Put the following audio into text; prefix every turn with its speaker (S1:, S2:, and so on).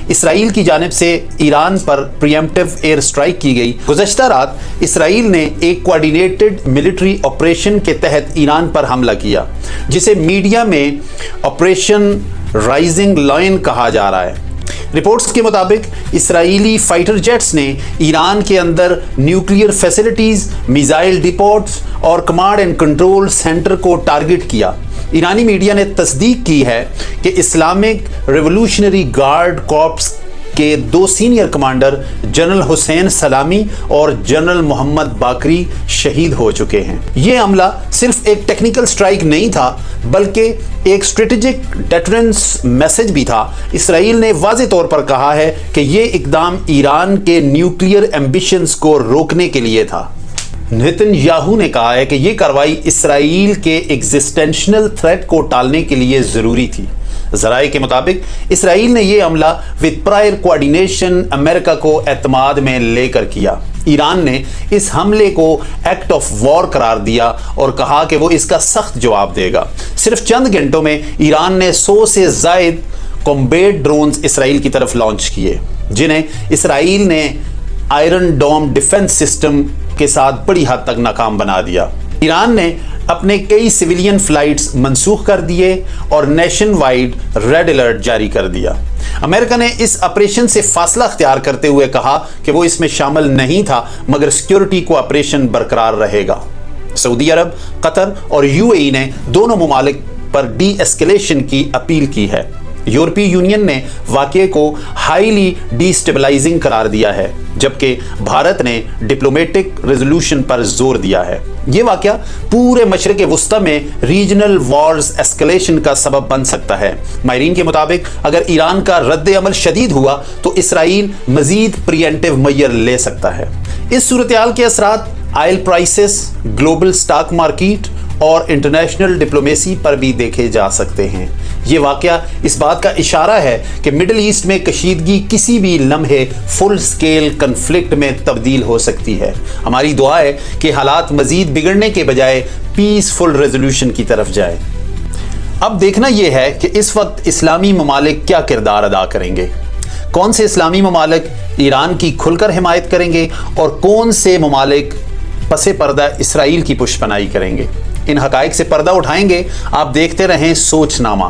S1: اسرائیل کی جانب سے ایران پر پریمپٹیو ایئر اسٹرائک کی گئی۔ گزشتہ رات اسرائیل نے ایک کوارڈینیٹڈ ملٹری آپریشن کے تحت ایران پر حملہ کیا، جسے میڈیا میں آپریشن رائزنگ لائن کہا جا رہا ہے۔ رپورٹس کے مطابق اسرائیلی فائٹر جیٹس نے ایران کے اندر نیوکلیئر فیسلٹیز، میزائل ڈیپوٹس اور کمانڈ اینڈ کنٹرول سینٹر کو ٹارگٹ کیا۔ ایرانی میڈیا نے تصدیق کی ہے کہ اسلامک ریولوشنری گارڈ کارپس کے 2 سینئر کمانڈر جنرل حسین سلامی اور جنرل محمد باقری شہید ہو چکے ہیں۔ یہ حملہ صرف ایک ٹیکنیکل سٹرائک نہیں تھا بلکہ ایک اسٹریٹجک ڈیٹرنس میسج بھی تھا۔ اسرائیل نے واضح طور پر کہا ہے کہ یہ اقدام ایران کے نیوکلیئر ایمبیشنز کو روکنے کے لیے تھا۔ نیتن یاہو نے کہا ہے کہ یہ کارروائی اسرائیل کے ایگزسٹینشنل تھریٹ کو ٹالنے کے لیے ضروری تھی۔ ذرائع کے مطابق اسرائیل نے یہ حملہ وِد پرائر کوارڈینیشن امریکہ کو اعتماد میں لے کر کیا۔ ایران نے اس حملے کو ایکٹ آف وار قرار دیا اور کہا کہ وہ اس کا سخت جواب دے گا۔ صرف چند گھنٹوں میں ایران نے 100 سے زائد کمبیٹ ڈرونز اسرائیل کی طرف لانچ کیے، جنہیں اسرائیل نے آئرن ڈوم ڈیفنس سسٹم کے ساتھ بڑی حد تک ناکام بنا دیا۔ ایران نے اپنے کئی سویلین فلائٹس منسوخ کر دیے اور نیشن وائڈ ریڈ الرٹ جاری کر دیا۔ امریکہ نے اس آپریشن سے فاصلہ اختیار کرتے ہوئے کہا کہ وہ اس میں شامل نہیں تھا، مگر سیکیورٹی کو آپریشن برقرار رہے گا۔ سعودی عرب، قطر اور UAE نے دونوں ممالک پر ڈی ایسکیلیشن کی اپیل کی ہے۔ یورپی یونین نے واقعے کو ہائیلی ڈی سٹیبلائزنگ قرار دیا ہے، جبکہ بھارت نے ڈپلومیٹک ریزولوشن پر زور دیا ہے۔ یہ واقعہ پورے مشرق وسطی میں ریجنل وارز ایسکیلیشن کا سبب بن سکتا ہے۔ ماہرین کے مطابق اگر ایران کا رد عمل شدید ہوا تو اسرائیل مزید پریمپٹیو میئر لے سکتا ہے۔ اس صورتحال کے اثرات oil prices, global stock market اور انٹرنیشنل ڈپلومیسی پر بھی دیکھے جا سکتے ہیں۔ یہ واقعہ اس بات کا اشارہ ہے کہ مڈل ایسٹ میں کشیدگی کسی بھی لمحے فل سکیل کنفلکٹ میں تبدیل ہو سکتی ہے۔ ہماری دعا ہے کہ حالات مزید بگڑنے کے بجائے پیسفل ریزولوشن کی طرف جائے۔ اب دیکھنا یہ ہے کہ اس وقت اسلامی ممالک کیا کردار ادا کریں گے۔ کون سے اسلامی ممالک ایران کی کھل کر حمایت کریں گے اور کون سے ممالک پس پردہ اسرائیل کی پشت پناہی کریں گے۔ ان حقائق سے پردہ اٹھائیں گے۔ آپ دیکھتے رہیں سوچ نامہ۔